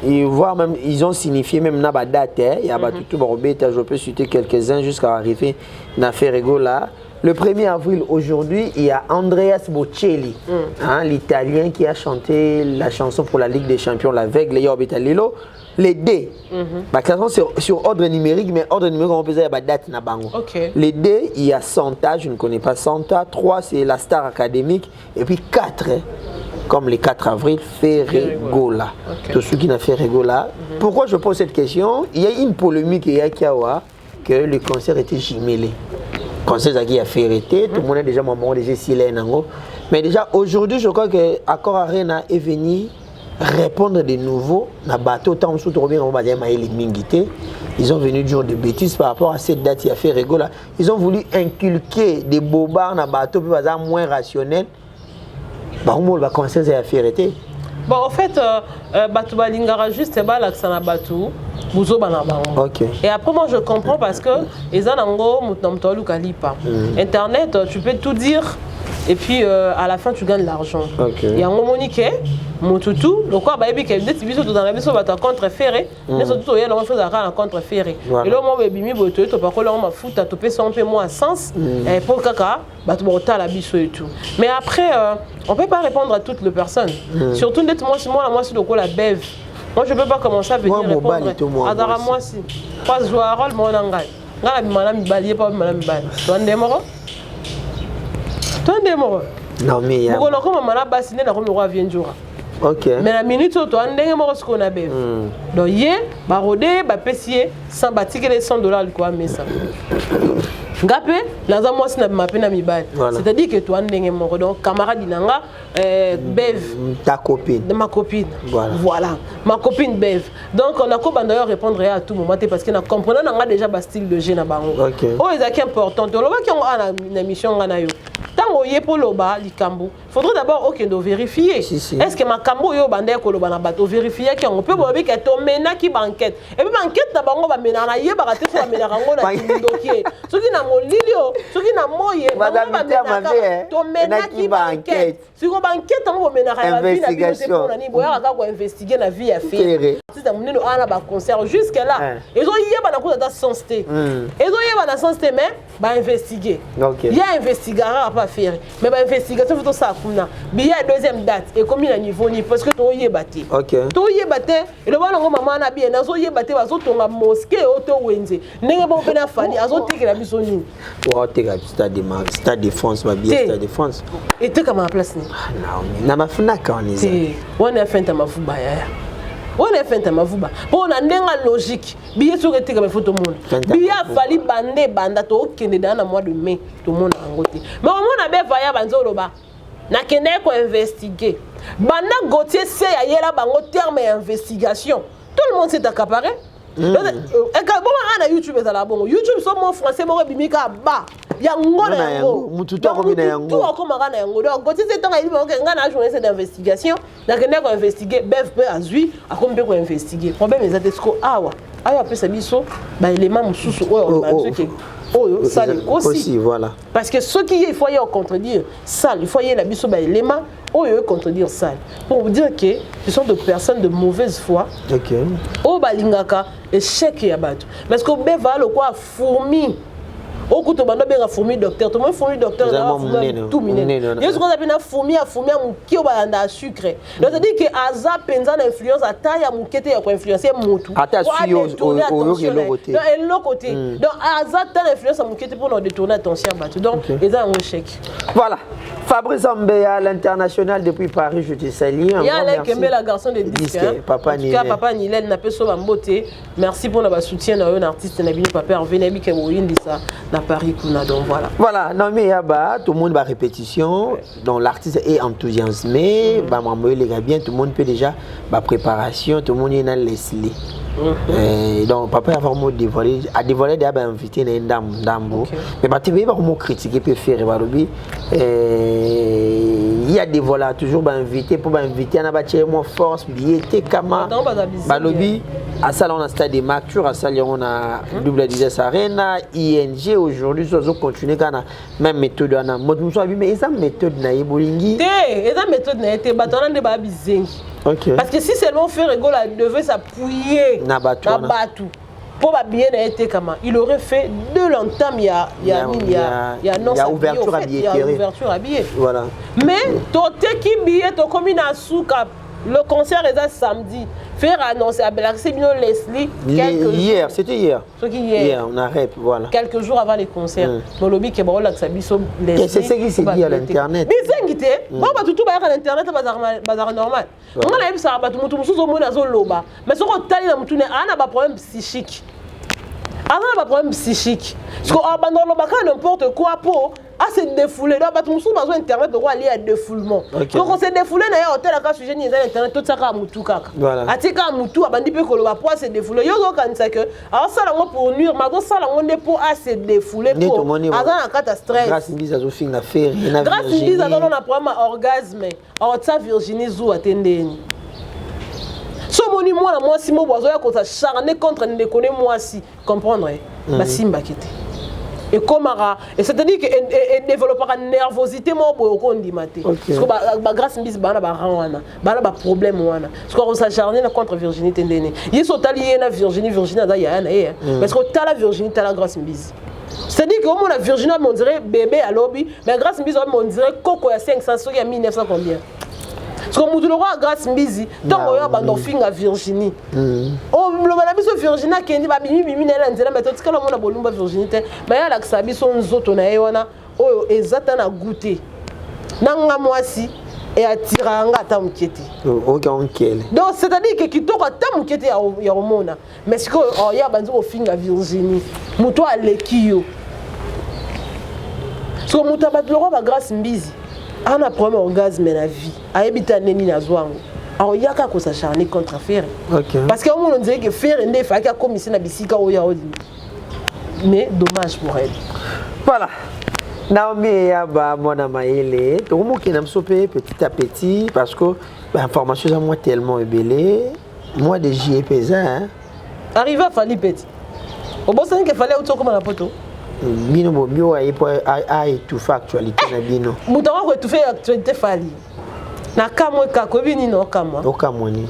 S1: et voir même ils ont signifié même na date il y a tout je peux citer quelques-uns jusqu'à arriver na Ferregola. Le 1er avril aujourd'hui, il y a Andreas Bocelli, l'italien qui a chanté la chanson pour la Ligue des Champions la veille Lilo les D. Clairement sur ordre numérique mais ordre numérique on peut dire la date na bango. Les D, il y a Santa, je ne connais pas Santa, 3 c'est la Star Académique et puis 4 comme les 4 avril, Ferregola. Tous ceux qui n'ont fait Ferregola. Pourquoi je pose cette question? Il y a une polémique à Kiawa que le concert était jumelé. Le concert qui a fait arrêter, tout le monde a déjà déjà silé. Mais déjà aujourd'hui, je crois que Accor Arena est venu répondre de nouveau na bateau tant sous bien on va dire ils ont venu dire des bêtises par rapport à cette date qui a fait Ferregola. Ils ont voulu inculquer des bobards na bateau plus moins rationnel. Bon, va commencer à faire arrêter.
S2: Bon, en fait, Batou Balingara juste là que ça n'a Batou, Bouzo Banaba. Et après, moi, je comprends parce que les Anango, Moutamtolou Kalipa. Internet, tu peux tout dire et puis à la fin, tu gagnes de l'argent. Il y a un moment qui Moutoutou, le quoi, bah, il y a des bisous dans la maison, tu as contre-ferré, mais surtout, il y a une chose à contre-ferré. Et là, moi, Bimi, tu as pas là, on m'a foutu, tu as topé son peu moins sens, et pour caca, bah, tu as la biso et tout. Mais après, on ne peut pas répondre à toutes les personnes. Surtout, moi, c'est le coup, la bève. Moi, je ne peux pas commencer à venir répondre. Adara, moi, si. Pas jouer rôle, mon angai. Là, madame Bali, pas madame Bali. Tu as un démoro? Tu as un démoro?
S1: Non, mais il y a.
S2: Pourquoi on m'a bassiné dans le roi vient jour? Mais la minute où tu as un démoro, ce qu'on a bève. Donc, hier, barodé, bapessier, sans bâtir les $100 quoi, mais ça. Ngapé, la moi si na mapé na mibali. C'est-à-dire que toi ndenge moko donc camarade dinanga Bev
S1: ta copine.
S2: Ma copine. Voilà. Ma copine Bev. Donc on a quoi d'ailleurs répondre à tout moment parce que na comprenant nga déjà ba style de jeu na bango. Oh ezaki important. To loba ki on a na mission ngana yo. Tango yé pour loba likambo. Faudrait d'abord okendo vérifier. Est-ce que ma kambo yo bande ko loba na bato vérifier ki on peut bobi que to mena ki banquette. Et puis banquette na bango ba mena na yé ba raté ko mena rango na ndokié. Ce qui na molili yo soki na moye to menaki ba enquête siko ba enquête ngo menaka ya vie na biso pour na ni boya ka ko investiguer na vie ya fait c'est muneno ana ba concert jusque là ils ont yeba na ko da sensité ils ont yeba na sensité mais ba investiguer il y a investigara pas faire mais ba investigation faut ça kuna bi ya deuxième date et comme na niveau ni parce que to yeba te to yeba te et le bana ngo mama na bien na zo yeba te bazo tonga mosquée oto wenze ndenge bo pena fali azo tekela biso nini
S1: wa teka stade de France ba bien stade de France
S2: et te kama place ni
S1: na mafunaka oniza
S2: on a fait un mafuba ya on a fait un mafuba pour na ndenga logique biye so reteka me photo monde biye fali bande banda to kende dans mois de mai tout monde angote mais au monde be vaya banzolo ba na kende ko investiguer banda Gauthier c'est ya yela bango terme investigation tout le monde s'est accaparé et quand bon ana YouTube ça la bon YouTube so mon français mo bimika ba ya ngona yango
S1: mutu to ko bina yango
S2: tout ko magana yango donc Gauthier c'est tant il que ngana journée d'investigation na kende ko investiguer BFP azui akombe ko investiguer problème les atesco awa ayo apesa biso ba élément mususu oyo na truc oyo ça aussi
S1: voilà
S2: parce que ce qui il faut y contredire ça il faut y la biso ba élément oyo contredire ça pour vous dire que ce sont des personnes de mauvaise foi o balingaka échec ya bato parce que beva le quoi fourmi au coup to bando benga fourmi docteur to mo fourmi docteur tout miné yesu ko zapena fourmi a muki o balanda sucre donc ça dit que aza penza na influence ata ya mukete ya ko influencer mutu
S1: ata suyo
S2: au côté donc aza ta influence mukete pour nous détourner attention bato donc ils ont un échec
S1: voilà. Fabrice Ambéa, l'international depuis Paris, je te salue.
S2: Il y a la garçon de disque.
S1: Papa Nilel.
S2: Papa Nilel n'a pas sauvé beauté. Merci pour notre soutien à un artiste Nabini Papa Hervé Nabi qui est ça dans Paris kuna donc voilà.
S1: Voilà, non mais yaba tout le monde va répétition. Donc l'artiste est enthousiasmé, bah maman les gars bien tout le monde peut déjà bah préparation, tout le monde est dans Leslie. Donc papa a vraiment dévoilé déjà invité une dame mais bah tu veux vraiment critiquer peut faire barobi il y a des volants toujours bah invité pour inviter na bâtir moi force billet kama balobi à ça on a stade de Macture à ça on a double dises arena ING aujourd'hui ça va continuer kana même méthode na mode nous mais ça méthode na yebolingi
S2: et ça méthode na été batona de ba bizengi. Parce que si seulement faire rigolo devait s'appuyer
S1: na batu
S2: pour bien été comment il aurait fait de longtemps il y a ouverture à billet
S1: voilà
S2: mais toté qui billet to comme une souka le concert est samedi faire annoncer à Belaxi Bino Leslie
S1: hier c'était hier
S2: hier
S1: on a rep voilà
S2: quelques jours avant les concerts mon lobby qui barola que ça biso
S1: Leslie c'est ce qui s'est dit à l'internet
S2: bizengité bon ba tout ba à l'internet bazar normal on a eu ça ba tout mutu musuzo mona zo loba mais ce qu'on tali na mutu ne ana ba problème psychique ana ba problème psychique parce que abandonne ba n'importe quoi pour à se défouler donc bato mususu bazo internet de quoi aller à défoulement donc on se défouler na ya hôtel aka sujet ni internet tout ça ka mutu kaka atika mutu abandi pe koloba pour se défouler yo zo kanisa que alors ça là pour nuire ma zo ça là on est pour à se défouler pour azana na kata stress
S1: grâce ndiza zo finga faire na
S2: grâce ndiza dans na problème orgasme alors ça Virginie Zou atendeni so moni moi si mo bozo ya ko s'acharner contre ne connaît moi si comprendre ba simba kete et comme et c'est-à-dire que développera nervosité mo boyo ko ndimate parce que ba grâce mbisi bana ba wana bana ba problème wana parce qu'on s'acharner contre Virginie tendeni yeso tali na Virginie da ya na parce que tala Virginie tala grâce mbisi c'est-à-dire que on a Virginie on dirait bébé à lobby mais grâce mbisi on dirait coco ya 500 so ya 1900 combien. Parce que nous avons grâce Mbizi, tant qu'on a bandofing à Virginie. Oh, le malabiso Virginie qui dit babimi bimi na nzela mais tout ce que l'on a bolumba Virginie, mais il y a l'axabi son zoto na ewana, oh ezatana goûter. Nanga mwasi et atira anga tamukete.
S1: OK.
S2: Donc c'est-à-dire que kitoko tamukete ya homona. Mais ce que oh ya banzo ofing à Virginie, muto alekio. So muta batlo ba grâce Mbizi. On a problème orgasme dans la vie. Aébita neni na zwango. Alors il y a qu'à s'acharner contre faire. Parce que on dirait que faire ne fait qu'à comme ici na bisika oya odi. Mais dommage pour elle.
S1: Voilà. Naomi Yaba mona maele. To mo ki na msope petit à petit parce que l'information à moi tellement ébélé. Moi de JE pesa hein.
S2: Arrivé à Fali petit. Au bout ça qu'il fallait auto comme la poto.
S1: Bino Bobio a étouffé l'actualité na bino.
S2: Moutara ko étouffé l'actualité Fally. Na kamwe ka ko bini no kamwa.
S1: O kamoni.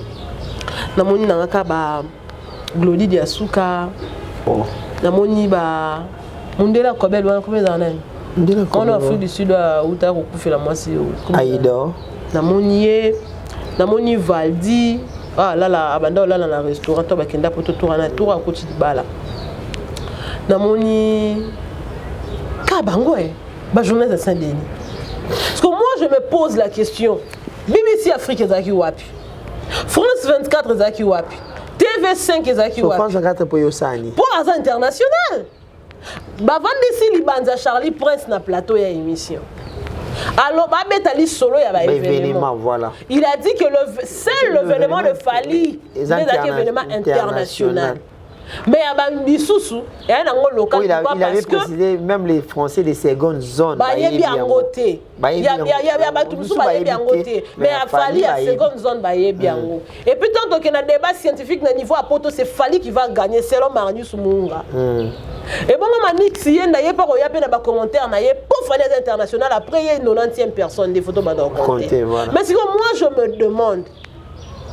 S2: Na moni na ka ba Glody Diasuka.
S1: Oh.
S2: Na moni ba Mundela Kobel wana ko beza nani.
S1: Mundela Kobel.
S2: On a fait du sud à uta ko kufela mwasi yo.
S1: Aïda.
S2: Na moni Valdi. Ah là abanda là na restaurant to bakenda poto tour na tour à côté de bala. Na moni Kabango ba journée de Saint-Denis. Parce que moi je me pose la question. BBC Afrique ezaki wapi? France 24 ezaki wapi? TV5 ezaki wapi?
S1: France 24 pour Yosani.
S2: Pour az international. Ba vandisi libanza Charlie Prince na plateau ya émission. Alors ba betali solo ya ba événement.
S1: Voilà.
S2: Il a dit que c'est l'événement de Fally, c'est un événement international. Mais il y a un local.
S1: Il avait précisé même les Français des secondes zones.
S2: Il y a bien côté. Il y a bien côté. Mais à Fally, à seconde zone, il y a bien. Et puis tant qu'il y a un débat scientifique au niveau à Poto, c'est Fally qui va gagner selon Marius Munga. Et bon, si il y a pas de commentaires, pour Fally international, après il y a une 90e personne des photos dans compter. Mais si moi je me demande,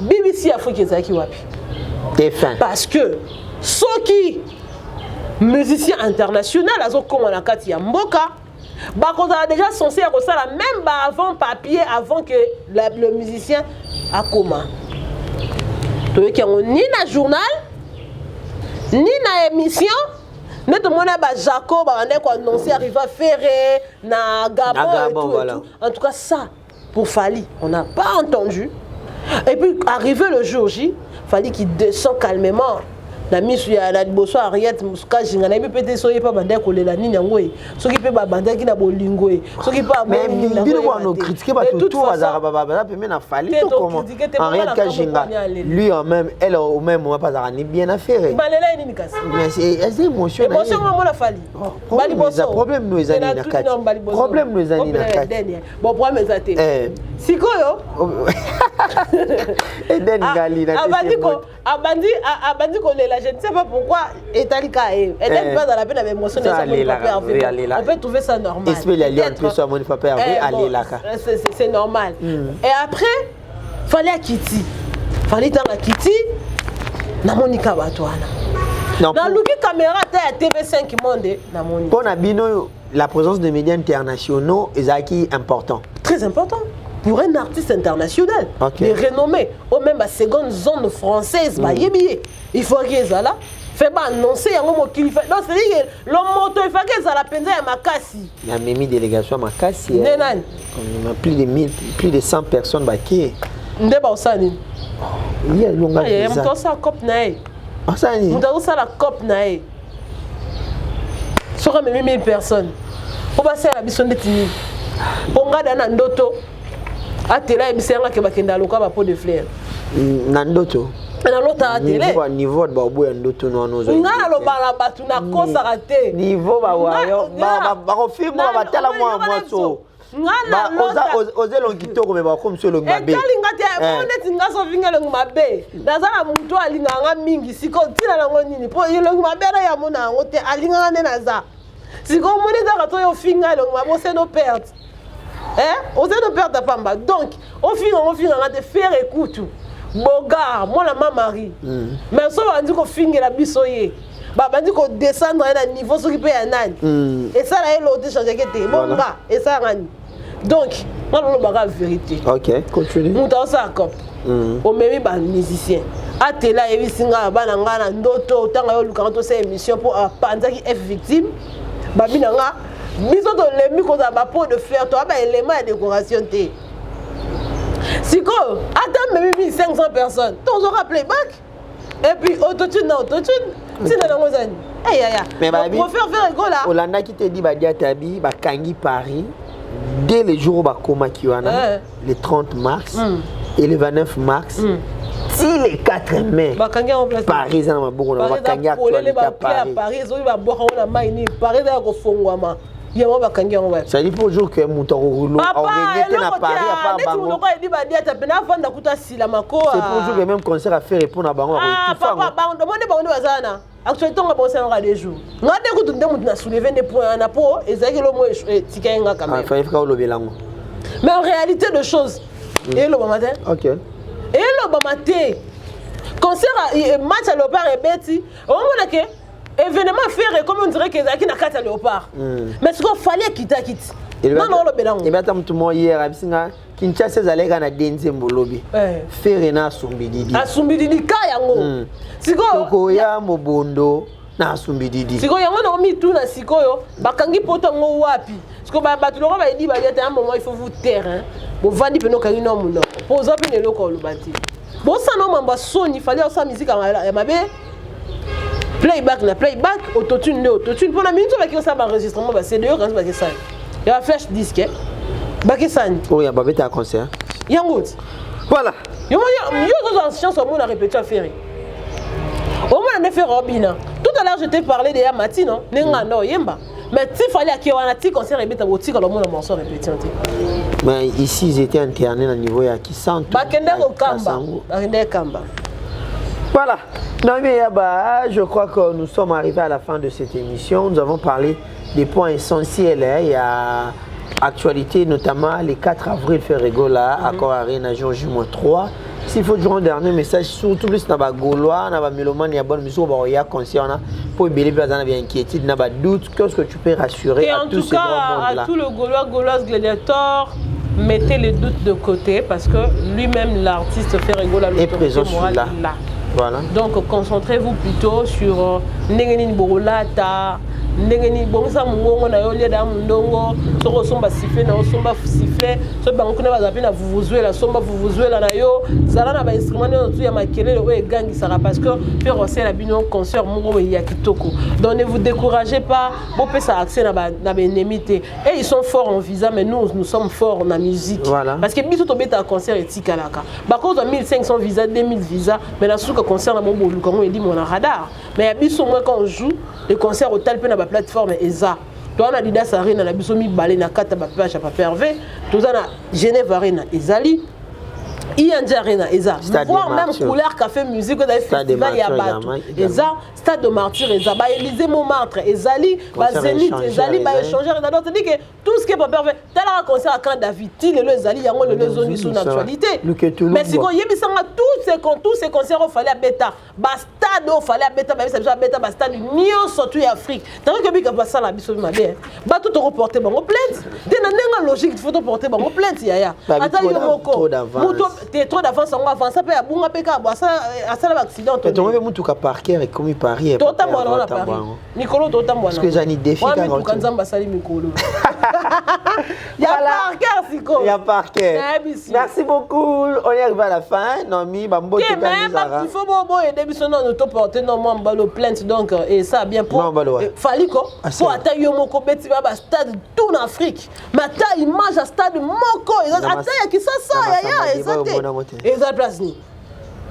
S2: BBC Afrique est qui wapi? Parce que ceux qui musiciens internationaux, comme on a Kati Mboka, on a déjà censé faire ça même avant papier, avant que le musicien a coma. Donc il y a ni na journal, ni na émission. Nous tout le monde a Jacob, on a annoncé arriver à Ferré, na Gabon et tout, voilà. Et tout. En tout cas ça, pour Fally, on n'a pas entendu. Et puis arrivé le jour J, Fally qui descend calmement. Na misu ya la boso Ariette musuka jinga na peut-être soyez pas banda kolela nini ngoi soki pe ba banda ki na bolingo soki pas
S1: mais bino wana critiquer ba tout azara baba pe na Fally tout comment Ariette Kajinga lui en même elle au même moment pas azara ni bien affaire
S2: balela nini kasi
S1: mais c'est émotion
S2: na émotion moi na Fally bali boso
S1: problème nous ezani na kati problème nous ezani na kati
S2: bon problème ezate sikoyo
S1: Eden Gali na
S2: abandi ko lela je ne sais pas pourquoi Etalika est pas dans la peine avec émotion on peut trouver ça normal c'est normal et après fallait Kitty fallait tanga Kitty na Monica Batwana dans le caméra ta TV5 monde na Monica
S1: pour Nabino la présence de médias internationaux est important
S2: très important pour un artiste international, de renommée, ou même à seconde zone française, il faut qu'il y ait là. Fait annoncer un moment qu'il fait. Non, c'est-à-dire que le moto, il faut qu'il y ait la peine à Makassi.
S1: Il y a même une délégation à Makassi. On a plus de 100 personnes qui
S2: il y a un cop naï. Il y a la cop naï. Sur même 1000 personnes. On va faire la mission de Tini. On va dans Nandoto. Atela ebisenga ke bakenda loka ba pot de fleurs
S1: na ndoto
S2: na lota atela
S1: niveau ba boya ndoto no nozo
S2: ngala lo bala batu na kosa raté
S1: niveau ba wayo ba ko filma ba tala moi so ngala lota ozelo kitoko me ba ko monsieur lo mabe
S2: etalinga te onde tinga so vinga lo mabe nazala muntu alinga nga mingi siko tina na ngonini po lo mabe na ya mona ngote alinga ne naza siko moni za ka to yo finga lo mabe c'est no perte. On sait de perdre ta femme. Donc, on finit de faire écoute. Boga, moi la maman. Mais si on dit qu'on finit la bisoye, on dit qu'on descendre à un niveau ce qui peut y aller. Et ça, là, il a l'autre changé. Boga, et ça, donc, on a la vérité.
S1: Ok, continue.
S2: On a ça comme. On met les musiciens. Atela et Vissinga, Bananga, Ndoto, Tanga, Lukanto, c'est émission pour Panda qui est victime. Babinanga. Nous avons les micros à ma peau de fleurs, tu as des éléments de décoration. Si quoi, attends, même 1500 personnes, tu as un playback. Et puis, autotune, c'est dans nos années.
S1: Mais
S2: pour faire rigolo là.
S1: Olanda qui te dit, Tabi, Kangi Paris, dès le jour où Bakoma Kiwana, le 30 mars et le 29 mars. Si les 4 mai, Paris, ça m'a beaucoup de Kangi actualité à Paris.
S2: Paris, ils ont beaucoup de maïni. Paris, ils ont Fongwama.
S1: Ça dit pour jour que mon taureau rouleau a regretté na Paris à part Bango. C'est pour jour que même concert à faire répondre à Bango.
S2: Ah, papa, Bango, demandez Bango Bazana. actualité on va bosser en des jours nga de ko tunde mutu na soulever des points na po ezaki lo mo tika nga quand même
S1: mais
S2: en réalité de choses et le bon matin
S1: OK
S2: et le bon matin concert match à Léopard et Betty au moment que événement faire comme on dirait que ezaki na kata Léopard mais ce qu'il fallait quitter non non le belango
S1: et bien tout le monde hier abisinga Kinshasa zalega na denze mbolobi faire na Sumbididi
S2: ka yango
S1: siko ya mobondo na Sumbididi
S2: siko yango na mi tout na sikoyo bakangi poto ngo wapi siko ba batuloko ba yedi ba yata un moment il faut vous taire hein bo vandi peno kangi no muno poza pe ne loko lubati bo sana mamba soni fallait sa musique ya mabe playback autotune pour la minute ba ki ça ba enregistrement ba CD quand ba ki ça il y a flash disque Bakisani.
S1: Oh, il y a pas un concert.
S2: Yangout.
S1: Voilà.
S2: Yo dans chance au monde a répété à faire. Au moins on a fait Robina. Tout à l'heure je t'ai parlé de Yamati non, nenga no yemba. Mais s'il fallait qu'il y ait un petit concert répété à Boutique le monde a morceau répété.
S1: Mais ici ils étaient internés au niveau ya Kisantu.
S2: Bakenda au Kamba. Bakenda Kamba.
S1: Voilà. Non mais Yaba, je crois que nous sommes arrivés à la fin de cette émission. Nous avons parlé des points essentiels. Il y a actualité, notamment le 4 avril, Ferregola, accord Arena, jour J-3. S'il faut durant le dernier message, surtout plus dans les Gaulois, dans les Mélomane, il y a bonne musique, il y a conscient, pour les gens qui ont inquiétude, dans les doutes, qu'est-ce que tu peux rassurer à tous ces grands mondes-là?
S2: Et en tout cas, à tout le Gaulois, Gauloise Gladiator, mettez les doutes de côté parce que lui-même, l'artiste Ferregola, l'autorité morale, là.
S1: Voilà.
S2: Donc, concentrez-vous plutôt sur Nengenin Borolata. Ndengeni bonza mungongo na yo leda mundongo soko somba siffler na somba siffler so bango kuna bazapi na vuvuzwela somba vuvuzwela na yo zala na ba instrument na tu ya makelele o egangi sara parce que faire aussi la bino concert mungo ya kitoko. Donc ne vous découragez pas, bon peut ça accès na ba ennemité et ils sont forts en visa mais nous sommes forts en musique.
S1: Voilà.
S2: Parce que biso to beta concert etikalaka. Ba cause de 1500 visa 2000 visa mais la souka concert na mo luka on dit mon radar. Mais biso moi quand on joue les concerts au talpe na plateforme ESA. Toi on a Didas Arena na biso mi balé na kata ba page pa Hervé, toi na Genève Arena ezali. Iyanji Arena ESA. Voire même couleur café musique dans les festivals ya bato. ESA, stade de martyr ESA, ba Élysée Montmartre ezali, ba Zénith ezali, ba échangeur ezali. Donc c'est-à-dire que tout ce qui est pas Hervé, tel un concert à Camp David, il le ezali yango le zone sur l'actualité. Mais si ko yebisanga tous ces concerts au fallait à bêta. Ba stade au fallait à bêta, ba bêta ba stade union surtout Afrique. Tant que bika ba ça la biso mabe. Ba tout reporter bango plainte. Dena nenga logique il faut reporter bango plainte yaya. Ata yo moko. T'es trop d'avance on avance après bunga peka boisa à ça l'accident.
S1: Mais tu veux mutuka parquer et comme Paris.
S2: Tota mwana na Paris. Nicolo tota mwana.
S1: Parce que j'ai une défi
S2: quand tu kanzamba sali mikolo. Il y a parquet siko.
S1: Il y a parquet. Merci beaucoup. On est arrivé à la fin. Nomi bambo
S2: tout il faut bon aider biso non to porter non moi mbalo plainte donc et ça bien pour faliko pour ata yo moko beti ba stade tout en Afrique. Mais ta image à stade moko ata ya kisasa ya ezate. Eza place ni.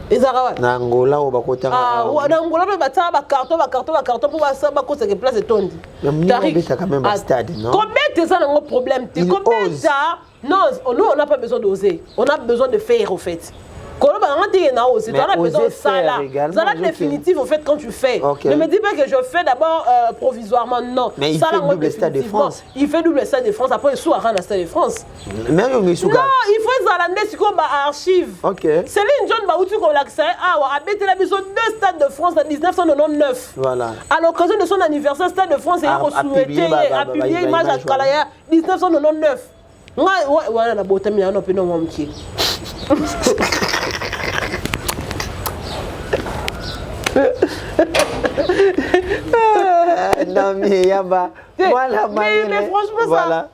S2: Eza rawa.
S1: Na Angola ou bakota.
S2: Ah, na Angola ba ta ba carton pour ça ba ko c'est place de tondi.
S1: Tariq quand même un stade non.
S2: Combien ça un problème. Combien ça non, nous on n'a pas besoin d'oser. On a besoin de faire au fait. Quand on a besoin de ça là. Ça là définitif au fait quand tu fais. Ne me dis pas que je fais d'abord provisoirement non.
S1: Mais il fait double stade de France.
S2: Il fait double stade de France après il sous à stade de France.
S1: Non, il faut
S2: Zalande si comme archive. Céline John ba outu ko l'accès a habité la maison deux stades de France en 1999.
S1: Voilà.
S2: À l'occasion de son anniversaire stade de France a souhaité a publié image à Kalaya 1999. Ouais na bota mina no peno momki.
S1: Non mais Yaba, voilà
S2: mais franchement voilà.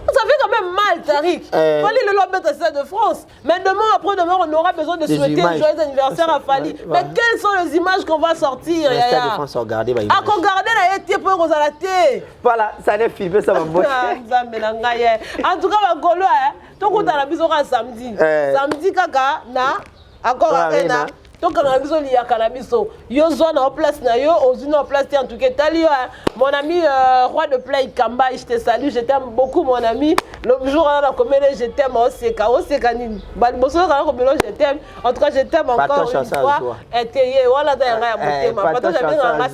S2: Ça fait quand même mal, Tariq. Fali le lobby de Stade de France. Mais demain, après demain, on aura besoin de souhaiter un joyeux anniversaire à Fali. Mais quelles sont les images qu'on va sortir?
S1: Le Stade de France, regardez.
S2: Ah, qu'on garde la tête pour qu'on la tête.
S1: Voilà, ça n'est filmé, ça va bosser.
S2: En tout cas, on va gaulois. Tant qu'on a la bisous samedi. Samedi, kaka, na, encore arena. Donc on a besoin de cannabis. Yo zone en place na yo, aux en place en tout cas. Mon ami roi de play Kamba, je te salue, je t'aime beaucoup mon ami. Le jour on a commis je t'aime aussi Kanine. Je t'aime. En tout cas, je t'aime encore une fois. Et voilà dans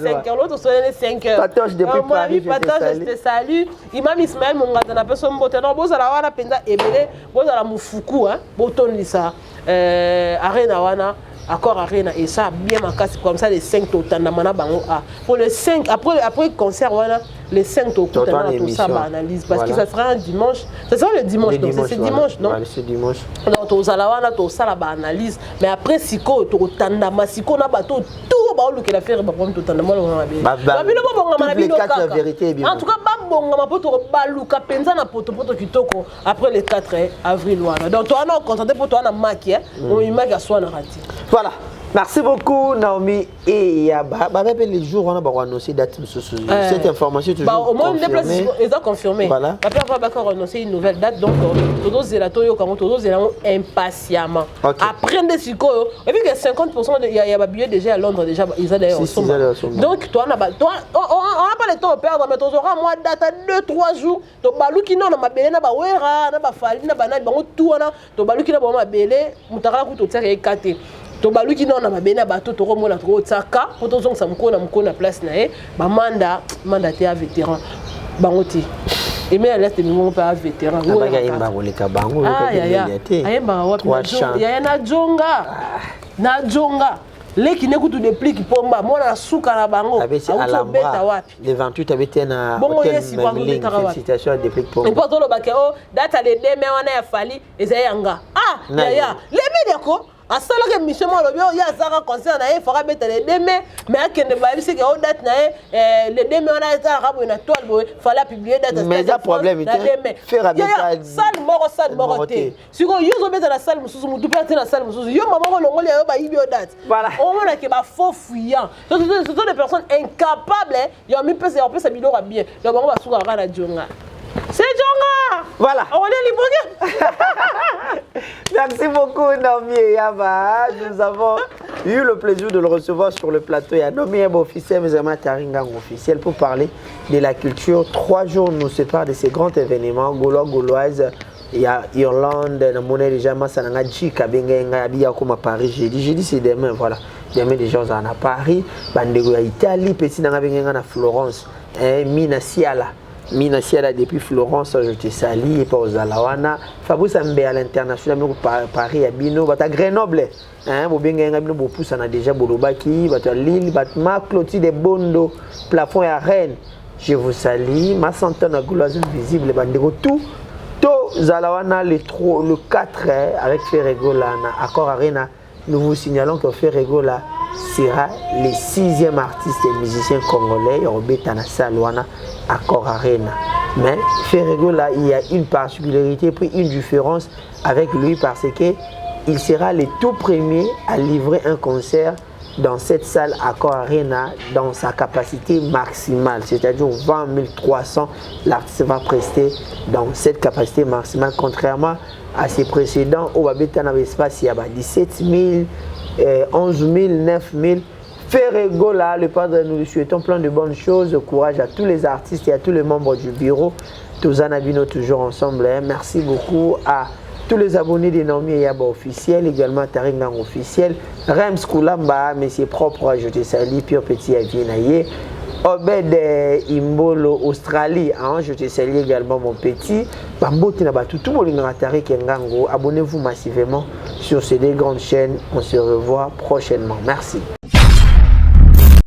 S2: 5 heures, l'autre soit 5 heures.
S1: Patoche depuis Paris,
S2: je te salue. Imam Ismaël Mongata na personne bote non bozala wana penda ebele bozala mufuku hein boton lisa arena wana accord arena et ça bien ma casse comme ça les 5 totanda mana bango a pour les 5 après concert wana les 5 totanda tout ça ba analyse parce que ça sera un dimanche ça sera le dimanche donc c'est dimanche non
S1: c'est dimanche
S2: donc tozala wana to ça la ba analyse mais après siko totanda masiko na bato tout ba oluke la faire ba problème totanda moi on
S1: ba les 4 vérités bien
S2: en tout cas ba bonga ma poto ba luka penza na poto kitoko après le 4 avril wana donc toi on contenté pour toi na maki on image à soi na rati.
S1: Voilà. Merci beaucoup Naomi et Yaba. Les jours on a annoncé date cette information toujours
S2: au moins confirmée. Ils ont confirmé.
S1: Voilà.
S2: Après avoir annoncé une nouvelle date donc tous zelato comme tous zelato impatiemment. Après des psycho et vu que 50% il y a billet déjà à Londres déjà ils ont d'ailleurs donc toi on n'a pas le temps de perdre mais tu auras moi date à 2-3 jours to baluki non na mabele na ba wera na ba fali na banana bango tout wana to baluki na ba mabele mutaka ku to tsaka ekate to baluki non na mabele na bato to komona to tsaka pour to zonga mukona place na e ba manda te a vétéran bango ti et mais à l'est de mon père vétéran na jonga leki nekutu déplique pomba mona suka na bango
S1: beta wapi le 28 abete na hôtel Merlin félicitations à déplique pomba
S2: et pas lo bake o data le deme wana ya fali ezayanga ya le medeko asala que mission mo lobio ya zaka concert na e fera beta le deme mais akende ba bisi ke o date na le deme wana eta rabo na toile boy fallait publier date
S1: mais ça problème
S2: faire beta salle moro te siko yo zo beta na salle mususu mutu pete na salle mususu yo mama ko longoli yo ba ibio date
S1: voilà
S2: on mona ke ba faux fuyant ce sont des personnes incapables yo mi pese on peut se bilora bien donc on va suka kana jonga. C'est Djonga.
S1: Voilà.
S2: On est libre.
S1: Merci beaucoup Naomi Yaba. Nous avons eu le plaisir de le recevoir sur le plateau. Il y a Naomi Yaba officiel, mais également Taringang officiel pour parler de la culture. 3 jours nous séparent de ces grands événements. Gauloise, il y a Irlande, la monnaie déjà, Massananga, Jika, Benga, Abia, comme à Paris. Jeudi c'est demain, voilà. Demain des gens en à Paris. Bandego à Italie, Petit Nanga, Benga, à Florence. Mina Siala depuis Florence, je te salue, et pas aux Alawana. Fabrice Ambe à l'international, Paris, à Bino, à Grenoble. Vous bien gagné, vous poussez déjà Bolobaki, à Lille, à Clotilde de Bondo, plafond à Rennes. Je vous salue, ma santé à Gouloise visible, bandego tout. Zalawana le 4 avec Ferregola, accord Arena. Nous vous signalons que Ferregola sera le 6e artiste et musicien congolais Robert Salwana Accord Arena. Mais Ferregola, il y a une particularité, puis une différence avec lui parce que il sera le tout premier à livrer un concert dans cette salle Accord Arena dans sa capacité maximale, c'est-à-dire 20 300, l'artiste va prester dans cette capacité maximale, contrairement à ses précédents où il y a un espace, il y a 17 000, 11 000, 9 000. Ferregola, le padre, nous lui souhaitons plein de bonnes choses, courage à tous les artistes et à tous les membres du bureau. Tous en abino toujours ensemble. Merci beaucoup à tous les abonnés de Naomi Yaba officiel, également Taringang officiel, Rems Koulamba, Monsieur Propre, je te salue, Pure Petit à Viennaye, Obed Imbolo, Australie, je te salue également mon petit, Bamboti Nabatu, tout le monde Tarik Ngango, abonnez-vous massivement sur ces deux grandes chaînes, on se revoit prochainement, merci.